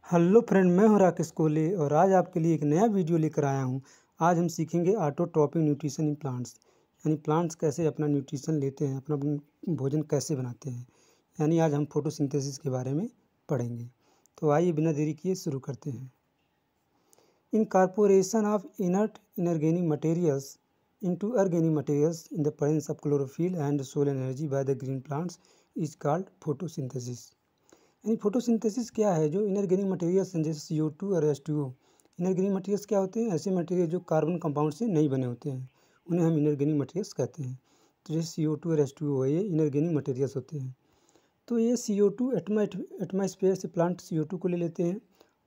Hello friend, मैं हूं राकेश कोहली और आज आपके लिए एक नया वीडियो लेकर आया हूं। आज हम सीखेंगे ऑटोट्रॉपिक न्यूट्रिशन इन प्लांट्स, यानी प्लांट्स कैसे अपना न्यूट्रिशन लेते हैं, अपना भोजन कैसे बनाते हैं। यानी आज हम फोटोसिंथेसिस के बारे में पढ़ेंगे। तो आइए बिना देरी किए शुरू करते हैं। Incorporation of inert inorganic materials into organic materials in the presence of chlorophyll and solar energy by the green plants is called photosynthesis। यानी फोटोसिंथेसिस क्या है? जो इनऑर्गेनिक मटेरियल्स हैं जैसे CO2 और H2O। इनऑर्गेनिक मटेरियल्स क्या होते हैं? ऐसे मटेरियल जो कार्बन कंपाउंड से नहीं बने होते हैं, उन्हें हम इनऑर्गेनिक मटेरियल्स कहते हैं। तो जैसे CO2 और H2O ये इनऑर्गेनिक मटेरियल्स होते हैं। तो ये CO2 एटमॉस्फेयर से प्लांट CO2 को ले लेते हैं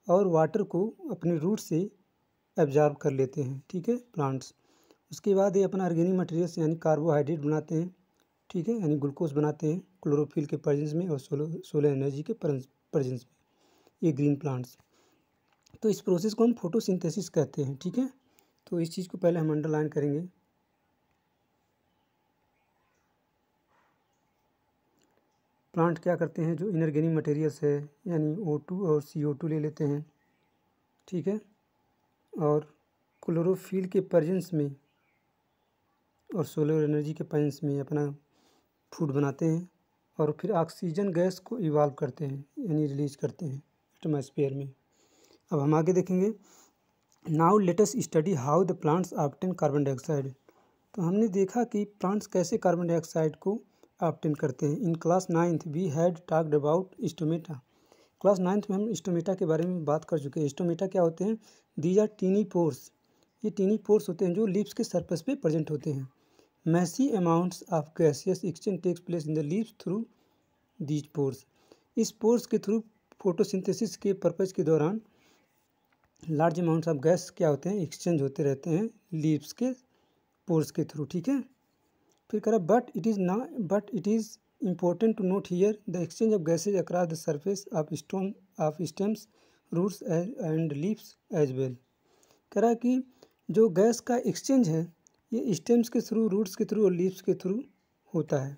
और वाटर को अपने रूट से एब्जॉर्ब कर लेते हैं, ठीक है, प्लांट्स। उसके बाद ये अपना ऑर्गेनिक मटेरियल्स यानी कार्बोहाइड्रेट बनाते हैं, ठीक है, यानी ग्लूकोज बनाते हैं क्लोरोफिल के प्रेजेंस में और सोलर एनर्जी के प्रेजेंस में, ये ग्रीन प्लांट्स। तो इस प्रोसेस को हम फोटोसिंथेसिस कहते हैं, ठीक है। तो इस चीज़ को पहले हम अंडरलाइन करेंगे। प्लांट क्या करते हैं? जो इनऑर्गेनिक मटेरियल्स है यानी O2 और CO2 ले लेते हैं, ठीक है, और क्लोरोफिल के प्रेजेंस में और सोलर एनर्जी के प्रेजेंस में अपना फूड बनाते हैं और फिर ऑक्सीजन गैस को इवॉल्व करते हैं यानी रिलीज करते हैं एटमॉस्फेयर में। अब हम आगे देखेंगे। Now let us study how the plants obtain carbon dioxide. तो हमने देखा कि प्लांट्स कैसे कार्बन डाइऑक्साइड को ऑब्टेन करते हैं। In class 9th we had talked about stomata. Class 9th में हम स्टोमेटा के बारे में बात कर चुके हैं। स्टोमेटा क्या होते हैं? These are tiny pores. ये टीनी पोर्स होते हैं जो लीव्स के सरफेस पे प्रेजेंट होते हैं। Massive amounts of gaseous exchange takes place in the leaves through these pores. इस पोर्स के थ्रू फोटोसिंथेसिस के पर्पज़ के दौरान लार्ज अमाउंट्स ऑफ गैस क्या होते हैं? एक्सचेंज होते रहते हैं लीव्स के पोर्स के थ्रू, ठीक है। फिर कह रहा but it is important to note here the exchange of gases across the surface of stems roots and leaves as well. कह रहा कि जो गैस का एक्सचेंज है ये स्टेम्स के थ्रू, रूट्स के थ्रू और लीव्स के थ्रू होता है।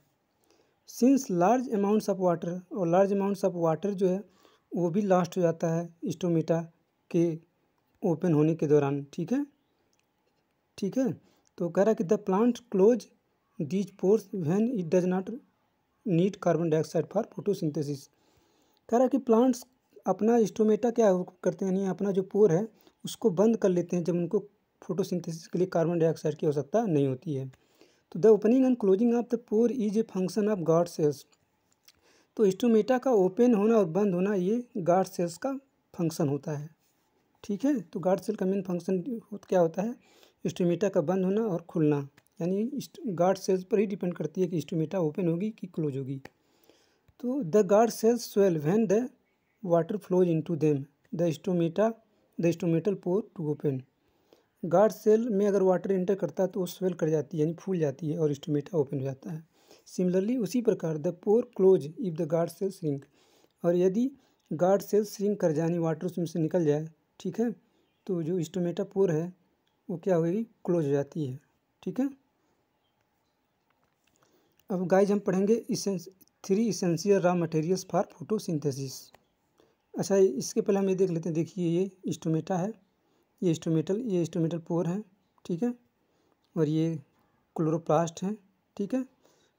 Since large amounts of water, और लार्ज अमाउंट्स ऑफ वाटर जो है वो भी लास्ट हो जाता है स्टोमेटा के ओपन होने के दौरान, ठीक है, ठीक है। तो कह रहा कि the plant close these pores when it does not need carbon dioxide for photosynthesis. कह रहा कि प्लांट्स अपना स्टोमेटा क्या करते हैं, यानी अपना जो पोर है उसको बंद कर लेते हैं जब उनको फोटोसिंथेसिस के लिए कार्बन डाइऑक्साइड की आवश्यकता नहीं होती है। तो the opening and closing of the pour is a function of guard cells. तो स्टोमेटा का ओपन होना और बंद होना ये गार्ड सेल्स का फंक्शन होता है, ठीक है। तो गार्ड सेल का मेन फंक्शन क्या होता है? स्टोमेटा का बंद होना और खुलना, यानी गार्ड सेल्स पर ही डिपेंड करती है कि स्टोमेटा ओपन होगी कि क्लोज होगी। तो the guard cells swell when the water flows into them the stomatal pore to open. Guard cell में अगर वाटर एंटर करता है तो वो स्वेल कर जाती है यानी फूल जाती है और स्टोमेटा ओपन हो जाता है। सिमिलरली उसी प्रकार the pore close if the guard cell shrink. और यदि गार्ड सेल श्रिंक कर जाए, वाटर उसमें से निकल जाए, ठीक है, तो जो स्टोमेटा पोर है वो क्या होगी? क्लोज हो जाती है, ठीक है। अब गाइज हम पढ़ेंगे 3 essential raw materials for photosynthesis. अच्छा, इसके पहले हम ये देख लेते हैं। देखिए ये स्टोमेटा है, ये स्टोमेटल पोर है, ठीक है, और ये क्लोरोप्लास्ट है, ठीक है,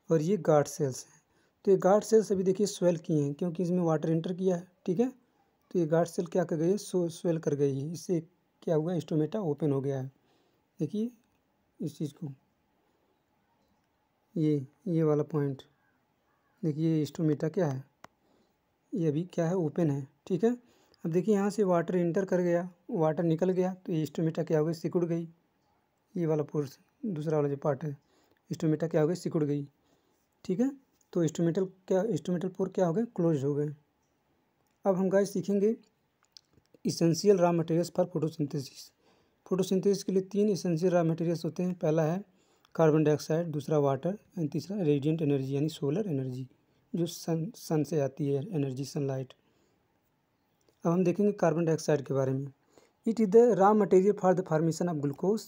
और ये गार्ड सेल्स हैं। तो ये गार्ड सेल्स अभी देखिए स्वेल किए हैं क्योंकि इसमें वाटर एंटर किया है, ठीक है। तो ये गार्ड सेल क्या कर गई है? स्वेल कर गई है। इससे क्या हुआ? स्टोमेटा ओपन हो गया है। देखिए इस चीज़ को, ये वाला पॉइंट देखिए, स्टोमेटा क्या है? ये अभी क्या है? ओपन है, ठीक है। अब देखिए यहाँ से वाटर इंटर कर गया, वाटर निकल गया, तो ये स्टोमेटा क्या हो गई? सिकुड़ गई। ये वाला पोर्शन, दूसरा वाला जो पार्ट है, स्टोमेटा क्या हो गई? सिकुड़ गई, ठीक है। तो स्टोमेटल पोर क्या हो गए? क्लोज हो गए। अब हम गाइस सीखेंगे essential raw materials for photosynthesis. Photosynthesis के लिए 3 इसेंशियल रॉ मटेरियल्स होते हैं। पहला है कार्बन डाइऑक्साइड, दूसरा वाटर एंड तीसरा रेडिएंट एनर्जी यानी सोलर एनर्जी, जो सन से आती है एनर्जी, सनलाइट। अब हम देखेंगे कार्बन डाइऑक्साइड के बारे में। It is the raw material for the formation of glucose.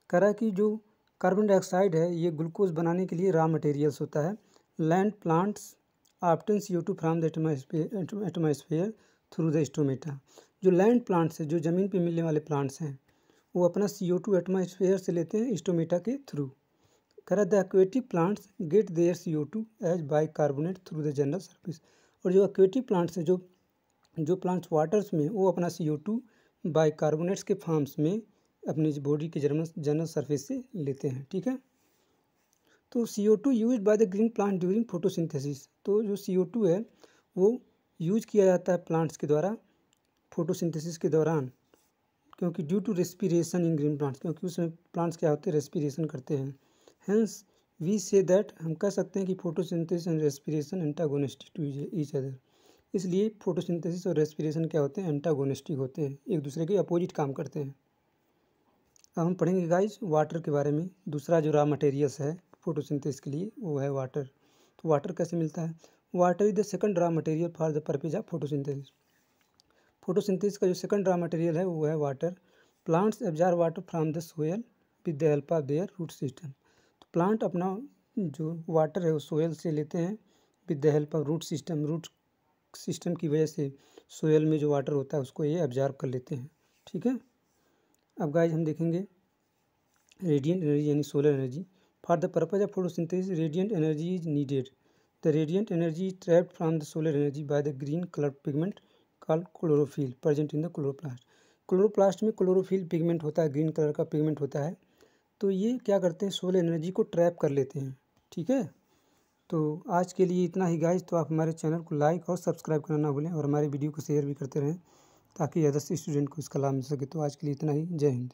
कह रहा है कि जो कार्बन डाइऑक्साइड है ये ग्लूकोज बनाने के लिए रॉ मटेरियल्स होता है। Land plants obtain CO2 from the atmosphere through the stomata. जो लैंड प्लांट्स है, जो ज़मीन पे मिलने वाले प्लांट्स हैं, वो अपना CO2 एटमॉस्फेयर से लेते हैं स्टोमेटा के थ्रू। कह रहा the aquatic plants get their CO2 as bicarbonate through the general surface. और जो एक्वेटिक प्लांट्स हैं, जो प्लांट्स वाटर्स में, वो अपना CO2 बाइकार्बोनेट्स के फॉर्म्स में अपनी बॉडी के जनरल सरफेस से लेते हैं। ठीक है, तो CO2 use by the green plant during photosynthesis. तो जो CO2 है वो यूज किया जाता है प्लांट्स के द्वारा फोटोसिंथेसिस के दौरान, क्योंकि due to respiration in green plants, क्योंकि उसमें प्लांट्स क्या होते हैं, रेस्पिरेशन करते हैं। हेंस वी से दैट, हम कह सकते हैं कि photosynthesis and respiration antagonistic to each other. इसलिए फोटोसिंथेसिस और रेस्पिरेशन क्या होते हैं, एंटागोनिस्टिक होते हैं, एक दूसरे के अपोजिट काम करते हैं। अब हम पढ़ेंगे गाइज वाटर के बारे में। दूसरा जो रॉ मटेरियल्स है फोटोसिंथेसिस के लिए वो है वाटर। तो वाटर कैसे मिलता है? Water is the second raw material for the purpose of photosynthesis. Photosynthesis का जो सेकंड रॉ मटेरियल है वो है water. Plants absorb water from the soil with the help of their root system. तो प्लांट अपना जो वाटर है वो सोयल से लेते हैं with the help of root system. Root system की वजह से सोयल में जो वाटर होता है उसको ये एब्जॉर्ब कर लेते हैं। ठीक है, अब गाइज हम देखेंगे रेडिएंट एनर्जी यानी solar energy. For the purpose of photosynthesis radiant energy is needed. The radiant energy is trapped from the solar energy by the green colour pigment called chlorophyll present in the chloroplast. Chloroplast में chlorophyll pigment होता है, green colour का pigment होता है। तो ये क्या करते हैं, सोलर एनर्जी को ट्रैप कर लेते हैं। ठीक है, तो आज के लिए इतना ही गाइज। तो आप हमारे चैनल को लाइक और सब्सक्राइब करना ना भूलें और हमारे वीडियो को शेयर भी करते रहें ताकि अदर्स स्टूडेंट को इसका लाभ मिल सके। तो आज के लिए इतना ही, जय हिंद।